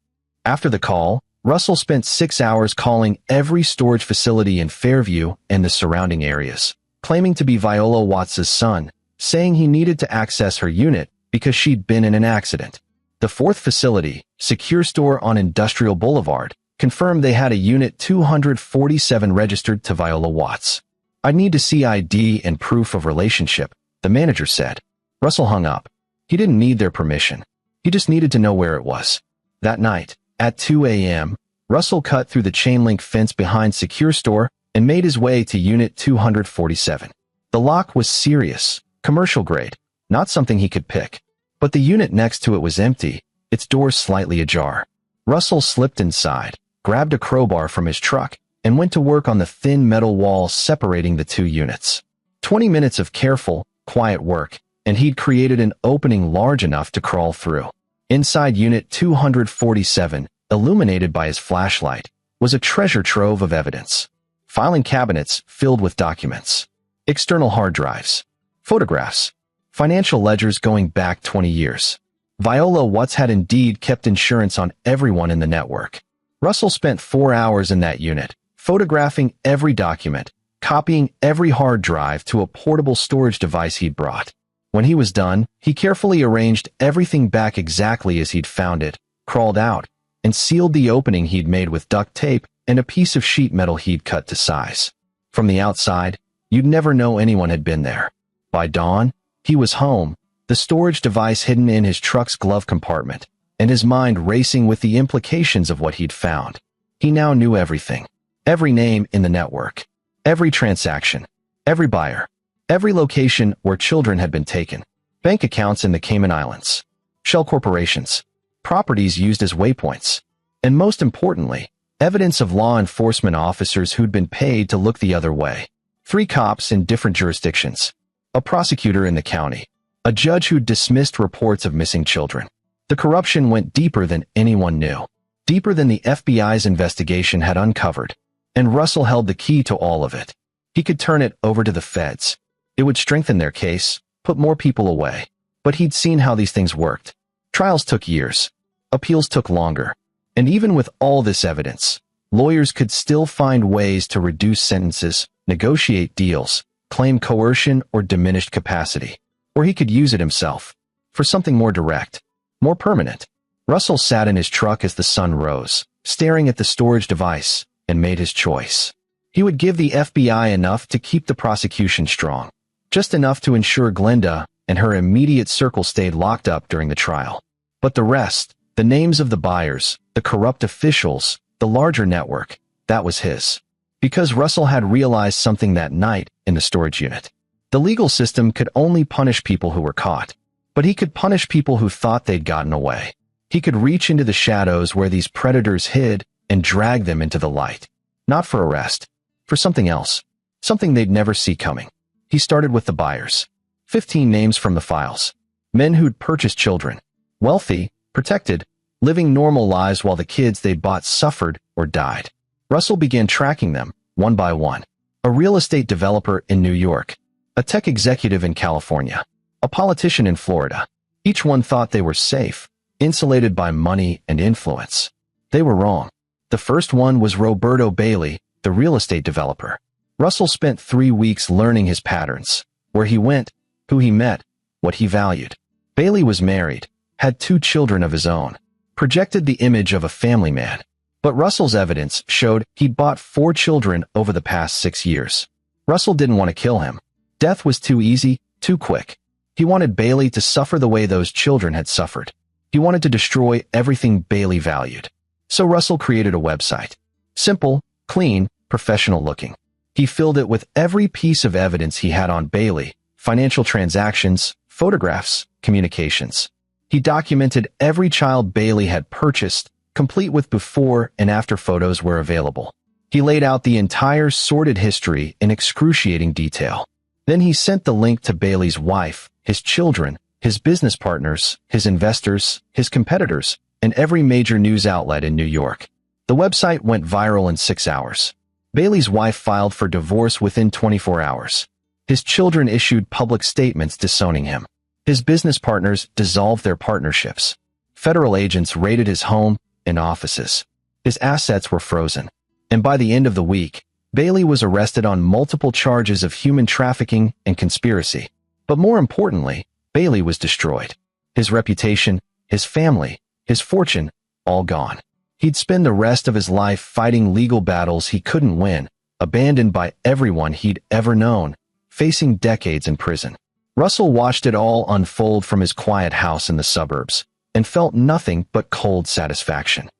After the call, Russell spent 6 hours calling every storage facility in Fairview and the surrounding areas, claiming to be Viola Watts' son, saying he needed to access her unit because she'd been in an accident. The 4th facility, Secure Store on Industrial Boulevard, confirmed they had a Unit 247 registered to Viola Watts. "I'd need to see ID and proof of relationship," the manager said. Russell hung up. He didn't need their permission. He just needed to know where it was. That night, at 2 a.m., Russell cut through the chain-link fence behind Secure Store and made his way to Unit 247. The lock was serious, commercial grade, not something he could pick. But the unit next to it was empty, its door slightly ajar. Russell slipped inside, grabbed a crowbar from his truck, and went to work on the thin metal wall separating the 2 units. 20 minutes of careful, quiet work, and he'd created an opening large enough to crawl through. Inside Unit 247, illuminated by his flashlight, was a treasure trove of evidence. filing cabinets filled with documents, external hard drives, photographs, financial ledgers going back 20 years. Viola Watts had indeed kept insurance on everyone in the network. Russell spent 4 hours in that unit, photographing every document, copying every hard drive to a portable storage device he'd brought. When he was done, he carefully arranged everything back exactly as he'd found it, crawled out, and sealed the opening he'd made with duct tape and a piece of sheet metal he'd cut to size. From the outside, you'd never know anyone had been there. By dawn, he was home, the storage device hidden in his truck's glove compartment, and his mind racing with the implications of what he'd found. He now knew everything. Every name in the network. Every transaction. Every buyer. Every location where children had been taken. Bank accounts in the Cayman Islands. Shell corporations. Properties used as waypoints. And most importantly, evidence of law enforcement officers who'd been paid to look the other way. 3 cops in different jurisdictions. A prosecutor in the county. A judge who'd dismissed reports of missing children. The corruption went deeper than anyone knew. Deeper than the FBI's investigation had uncovered. And Russell held the key to all of it. He could turn it over to the feds. It would strengthen their case, put more people away. But he'd seen how these things worked. Trials took years. Appeals took longer. And even with all this evidence, lawyers could still find ways to reduce sentences, negotiate deals, claim coercion or diminished capacity. Or he could use it himself. For something more direct. More permanent. Russell sat in his truck as the sun rose, staring at the storage device, and made his choice. He would give the FBI enough to keep the prosecution strong. Just enough to ensure Glenda and her immediate circle stayed locked up during the trial. But the rest, the names of the buyers, the corrupt officials, the larger network, that was his. Because Russell had realized something that night in the storage unit. The legal system could only punish people who were caught. But he could punish people who thought they'd gotten away. He could reach into the shadows where these predators hid and drag them into the light. Not for arrest. For something else. Something they'd never see coming. He started with the buyers. 15 names from the files. Men who'd purchased children. Wealthy, protected, living normal lives while the kids they'd bought suffered or died. Russell began tracking them, one by one. A real estate developer in New York. A tech executive in California. A politician in Florida. Each one thought they were safe, insulated by money and influence. They were wrong. The first one was Roberto Bailey, the real estate developer. Russell spent 3 weeks learning his patterns, where he went, who he met, what he valued. Bailey was married, had 2 children of his own, projected the image of a family man. But Russell's evidence showed he'd bought 4 children over the past 6 years. Russell didn't want to kill him. Death was too easy, too quick. He wanted Bailey to suffer the way those children had suffered. He wanted to destroy everything Bailey valued. So Russell created a website. Simple, clean, professional looking. He filled it with every piece of evidence he had on Bailey, financial transactions, photographs, communications. He documented every child Bailey had purchased, complete with before and after photos were available. He laid out the entire sordid history in excruciating detail. Then he sent the link to Bailey's wife, his children, his business partners, his investors, his competitors, and every major news outlet in New York. The website went viral in 6 hours. Bailey's wife filed for divorce within 24 hours. His children issued public statements disowning him. His business partners dissolved their partnerships. Federal agents raided his home and offices. His assets were frozen. And by the end of the week, Bailey was arrested on multiple charges of human trafficking and conspiracy. But more importantly, Bailey was destroyed. His reputation, his family, his fortune, all gone. He'd spend the rest of his life fighting legal battles he couldn't win, abandoned by everyone he'd ever known, facing decades in prison. Russell watched it all unfold from his quiet house in the suburbs, and felt nothing but cold satisfaction.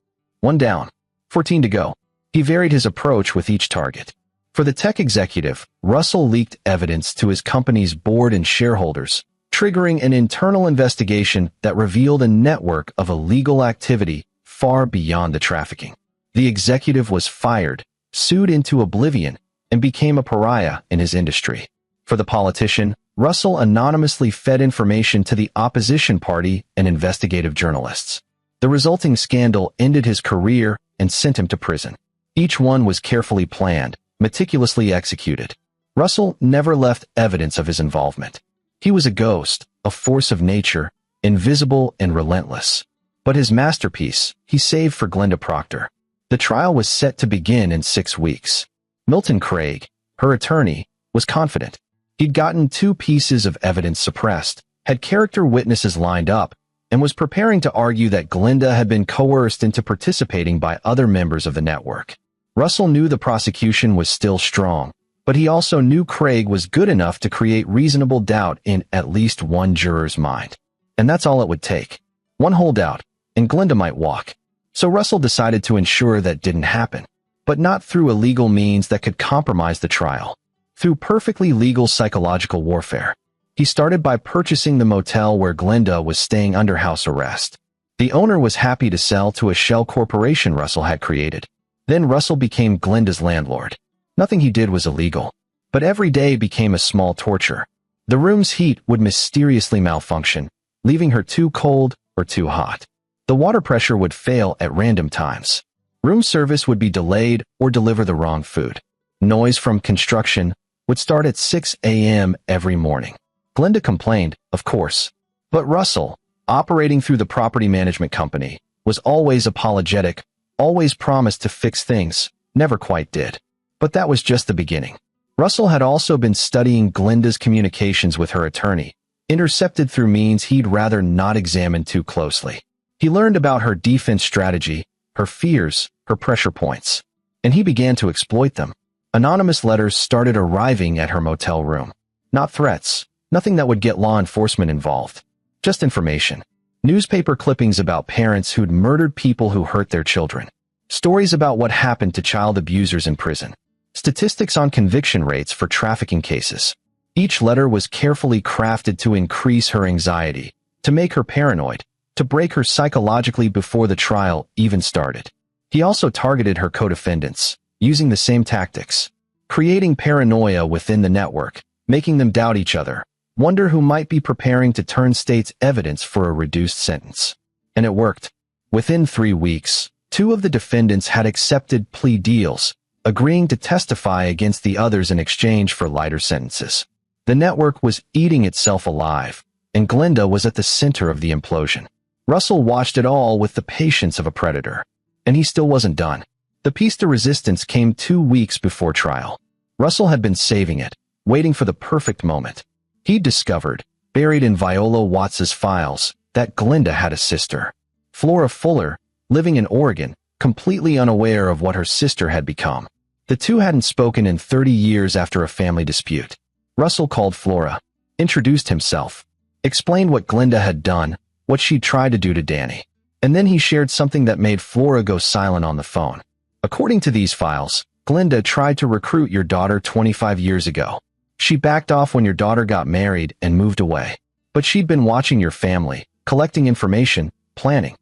1 down, 14 to go. He varied his approach with each target. For the tech executive, Russell leaked evidence to his company's board and shareholders, triggering an internal investigation that revealed a network of illegal activity far beyond the trafficking. The executive was fired, sued into oblivion, and became a pariah in his industry. For the politician, Russell anonymously fed information to the opposition party and investigative journalists. The resulting scandal ended his career and sent him to prison. Each one was carefully planned, meticulously executed. Russell never left evidence of his involvement. He was a ghost, a force of nature, invisible and relentless. But his masterpiece, he saved for Glenda Proctor. The trial was set to begin in 6 weeks. Milton Craig, her attorney, was confident. He'd gotten 2 pieces of evidence suppressed, had character witnesses lined up, and was preparing to argue that Glenda had been coerced into participating by other members of the network. Russell knew the prosecution was still strong, but he also knew Craig was good enough to create reasonable doubt in at least one juror's mind. And that's all it would take. One holdout, and Glenda might walk. So Russell decided to ensure that didn't happen, but not through illegal means that could compromise the trial. Through perfectly legal psychological warfare. He started by purchasing the motel where Glenda was staying under house arrest. The owner was happy to sell to a shell corporation Russell had created. Then Russell became Glenda's landlord. Nothing he did was illegal, but every day became a small torture. The room's heat would mysteriously malfunction, leaving her too cold or too hot. The water pressure would fail at random times. Room service would be delayed or deliver the wrong food. Noise from construction would start at 6 a.m. every morning. Glenda complained, of course. But Russell, operating through the property management company, was always apologetic, always promised to fix things, never quite did. But that was just the beginning. Russell had also been studying Glenda's communications with her attorney, intercepted through means he'd rather not examine too closely. He learned about her defense strategy, her fears, her pressure points, and he began to exploit them. Anonymous letters started arriving at her motel room. Not threats, nothing that would get law enforcement involved. Just information. Newspaper clippings about parents who'd murdered people who hurt their children. Stories about what happened to child abusers in prison. Statistics on conviction rates for trafficking cases. Each letter was carefully crafted to increase her anxiety, to make her paranoid, to break her psychologically before the trial even started. He also targeted her co-defendants, using the same tactics. Creating paranoia within the network, making them doubt each other, wonder who might be preparing to turn state's evidence for a reduced sentence. And it worked. Within 3 weeks, 2 of the defendants had accepted plea deals, agreeing to testify against the others in exchange for lighter sentences. The network was eating itself alive, and Glenda was at the center of the implosion. Russell watched it all with the patience of a predator. And he still wasn't done. The piece de resistance came 2 weeks before trial. Russell had been saving it, waiting for the perfect moment. He'd discovered, buried in Viola Watts's files, that Glenda had a sister. Flora Fuller, living in Oregon, completely unaware of what her sister had become. The two hadn't spoken in 30 years after a family dispute. Russell called Flora, introduced himself, explained what Glenda had done, what she'd tried to do to Danny. And then he shared something that made Flora go silent on the phone. According to these files, Glenda tried to recruit your daughter 25 years ago. She backed off when your daughter got married and moved away. But she'd been watching your family, collecting information, planning.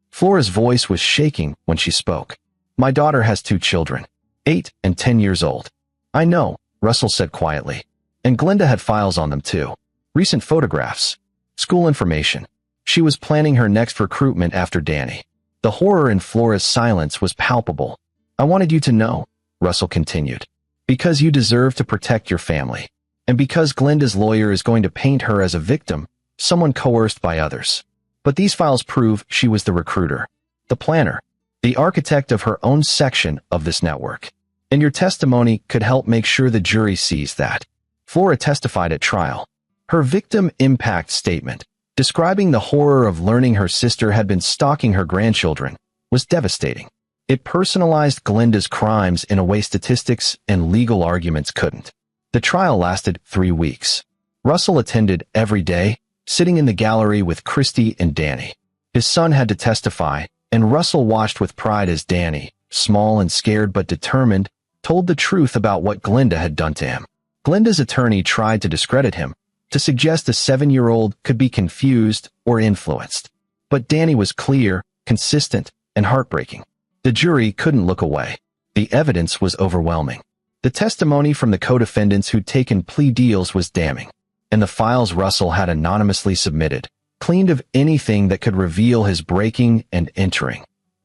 Flora's voice was shaking when she spoke. My daughter has 2 children, 8 and 10 years old. I know, Russell said quietly. And Glenda had files on them too. Recent photographs. School information. She was planning her next recruitment after Danny. The horror in Flora's silence was palpable. I wanted you to know, Russell continued. Because you deserve to protect your family. And because Glenda's lawyer is going to paint her as a victim, someone coerced by others. But these files prove she was the recruiter, the planner, the architect of her own section of this network. And your testimony could help make sure the jury sees that. Flora testified at trial. Her victim impact statement, describing the horror of learning her sister had been stalking her grandchildren, was devastating. It personalized Glenda's crimes in a way statistics and legal arguments couldn't. The trial lasted 3 weeks. Russell attended every day, sitting in the gallery with Christy and Danny. His son had to testify, and Russell watched with pride as Danny, small and scared but determined, told the truth about what Glenda had done to him. Glenda's attorney tried to discredit him, to suggest a 7-year-old could be confused or influenced. But Danny was clear, consistent, and heartbreaking. The jury couldn't look away. The evidence was overwhelming. The testimony from the co-defendants who'd taken plea deals was damning. And the files Russell had anonymously submitted, cleaned of anything that could reveal his breaking and entering,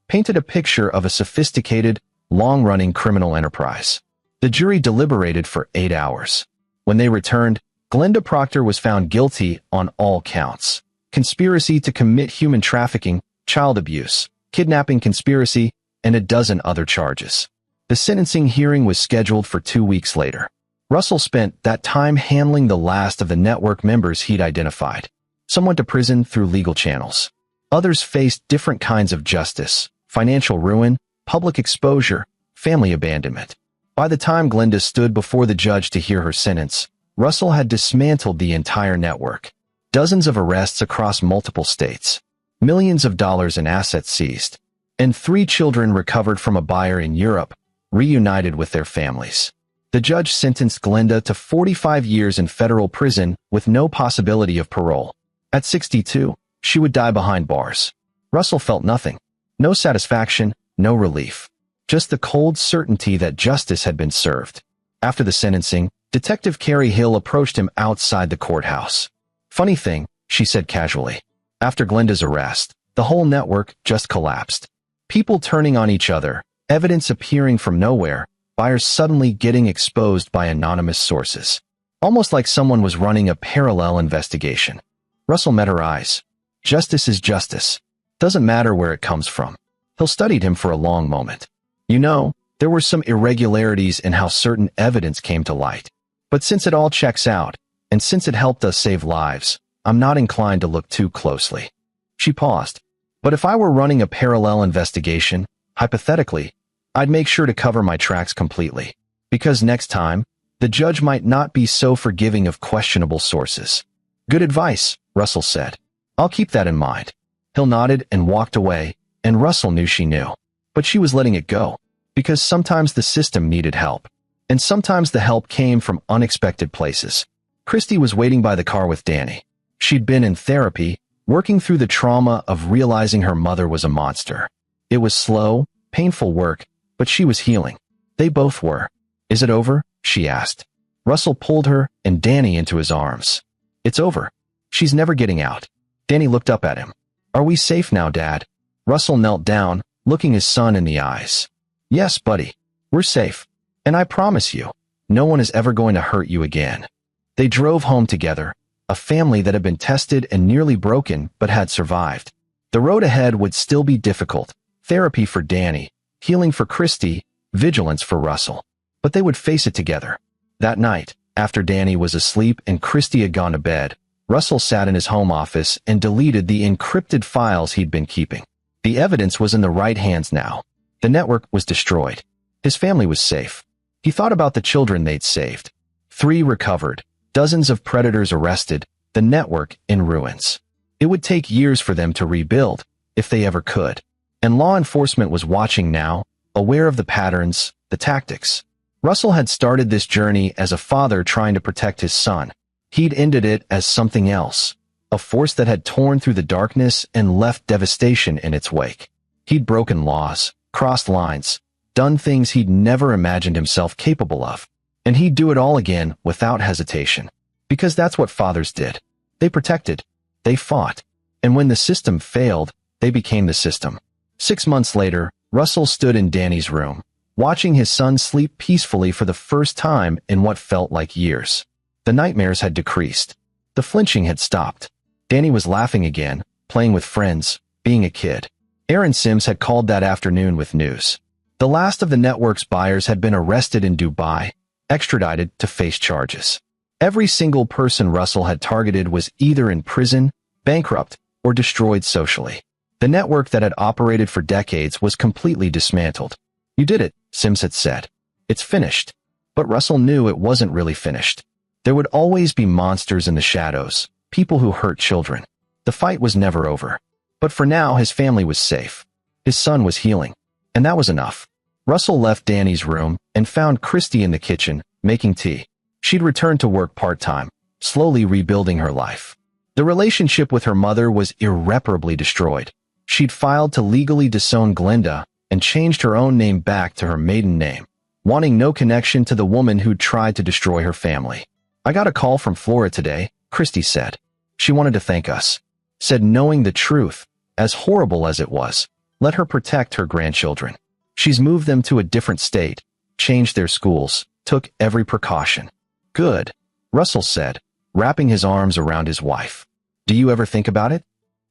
painted a picture of a sophisticated, long-running criminal enterprise. The jury deliberated for 8 hours. When they returned, Glenda Proctor was found guilty on all counts: conspiracy to commit human trafficking, child abuse, kidnapping conspiracy, and a dozen other charges. The sentencing hearing was scheduled for 2 weeks later. Russell spent that time handling the last of the network members he'd identified. Some went to prison through legal channels. Others faced different kinds of justice: financial ruin, public exposure, family abandonment. By the time Glenda stood before the judge to hear her sentence, Russell had dismantled the entire network. Dozens of arrests across multiple states, millions of dollars in assets seized, and 3 children recovered from a buyer in Europe, reunited with their families. The judge sentenced Glenda to 45 years in federal prison with no possibility of parole. At 62, she would die behind bars. Russell felt nothing. No satisfaction, no relief. Just the cold certainty that justice had been served. After the sentencing, Detective Carrie Hill approached him outside the courthouse. "Funny thing," she said casually. "After Glenda's arrest, the whole network just collapsed. People turning on each other, evidence appearing from nowhere, buyers suddenly getting exposed by anonymous sources. Almost like someone was running a parallel investigation." Russell met her eyes. Justice is justice. Doesn't matter where it comes from. Hill studied him for a long moment. "You know, there were some irregularities in how certain evidence came to light. But since it all checks out, and since it helped us save lives, I'm not inclined to look too closely." She paused. "But if I were running a parallel investigation, hypothetically, I'd make sure to cover my tracks completely. Because next time, the judge might not be so forgiving of questionable sources." "Good advice," Russell said. "I'll keep that in mind." Hill nodded and walked away, and Russell knew she knew. But she was letting it go. Because sometimes the system needed help. And sometimes the help came from unexpected places. Christy was waiting by the car with Danny. She'd been in therapy, working through the trauma of realizing her mother was a monster. It was slow, painful work, but she was healing. They both were. "Is it over?" she asked. Russell pulled her and Danny into his arms. "It's over. She's never getting out." Danny looked up at him. "Are we safe now, Dad?" Russell knelt down, looking his son in the eyes. "Yes, buddy. We're safe. And I promise you, no one is ever going to hurt you again." They drove home together, a family that had been tested and nearly broken but had survived. The road ahead would still be difficult: therapy for Danny, healing for Christy, vigilance for Russell. But they would face it together. That night, after Danny was asleep and Christy had gone to bed, Russell sat in his home office and deleted the encrypted files he'd been keeping. The evidence was in the right hands now. The network was destroyed. His family was safe. He thought about the children they'd saved. 3 recovered, dozens of predators arrested, the network in ruins. It would take years for them to rebuild, if they ever could. And law enforcement was watching now, aware of the patterns, the tactics. Russell had started this journey as a father trying to protect his son. He'd ended it as something else, a force that had torn through the darkness and left devastation in its wake. He'd broken laws, crossed lines, done things he'd never imagined himself capable of. And he'd do it all again without hesitation. Because that's what fathers did. They protected. They fought. And when the system failed, they became the system. 6 months later, Russell stood in Danny's room, watching his son sleep peacefully for the first time in what felt like years. The nightmares had decreased. The flinching had stopped. Danny was laughing again, playing with friends, being a kid. Aaron Sims had called that afternoon with news. The last of the network's buyers had been arrested in Dubai, extradited to face charges. Every single person Russell had targeted was either in prison, bankrupt, or destroyed socially. The network that had operated for decades was completely dismantled. "You did it," Sims had said. "It's finished." But Russell knew it wasn't really finished. There would always be monsters in the shadows, people who hurt children. The fight was never over. But for now, his family was safe. His son was healing. And that was enough. Russell left Danny's room and found Christy in the kitchen, making tea. She'd returned to work part-time, slowly rebuilding her life. The relationship with her mother was irreparably destroyed. She'd filed to legally disown Glenda and changed her own name back to her maiden name, wanting no connection to the woman who'd tried to destroy her family. "I got a call from Flora today," Christy said. "She wanted to thank us. Said knowing the truth, as horrible as it was, let her protect her grandchildren. She's moved them to a different state, changed their schools, took every precaution. Good, Russell said, wrapping his arms around his wife. Do you ever think about it?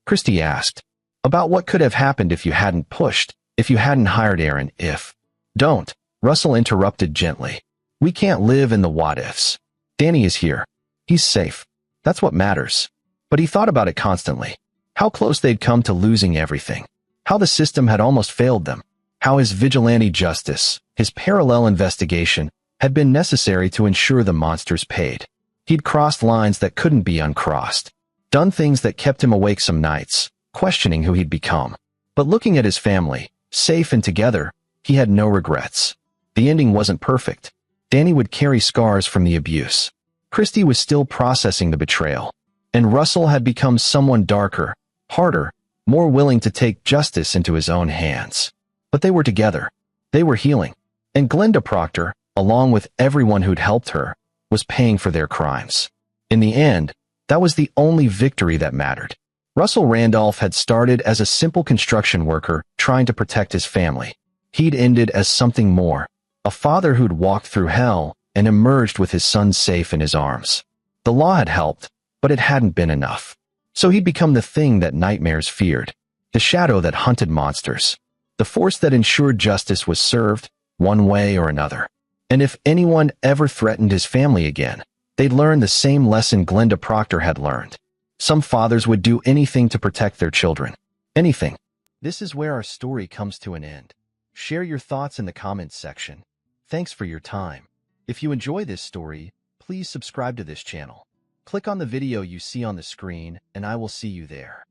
Christy asked. About what could have happened if you hadn't pushed, if you hadn't hired Aaron, if... Don't, Russell interrupted gently. We can't live in the what-ifs. Danny is here. He's safe. That's what matters. But he thought about it constantly. How close they'd come to losing everything. How the system had almost failed them. How his vigilante justice, his parallel investigation, had been necessary to ensure the monsters paid. He'd crossed lines that couldn't be uncrossed. Done things that kept him awake some nights, questioning who he'd become. But looking at his family, safe and together, he had no regrets. The ending wasn't perfect. Danny would carry scars from the abuse. Christy was still processing the betrayal. And Russell had become someone darker, harder, more willing to take justice into his own hands. But they were together. They were healing. And Glenda Proctor, along with everyone who'd helped her, was paying for their crimes. In the end, that was the only victory that mattered. Russell Randolph had started as a simple construction worker trying to protect his family. He'd ended as something more, a father who'd walked through hell and emerged with his son safe in his arms. The law had helped, but it hadn't been enough. So he'd become the thing that nightmares feared, the shadow that hunted monsters, the force that ensured justice was served, one way or another. And if anyone ever threatened his family again, they'd learn the same lesson Glenda Proctor had learned. Some fathers would do anything to protect their children. Anything. This is where our story comes to an end. Share your thoughts in the comments section. Thanks for your time. If you enjoy this story, please subscribe to this channel. Click on the video you see on the screen, and I will see you there.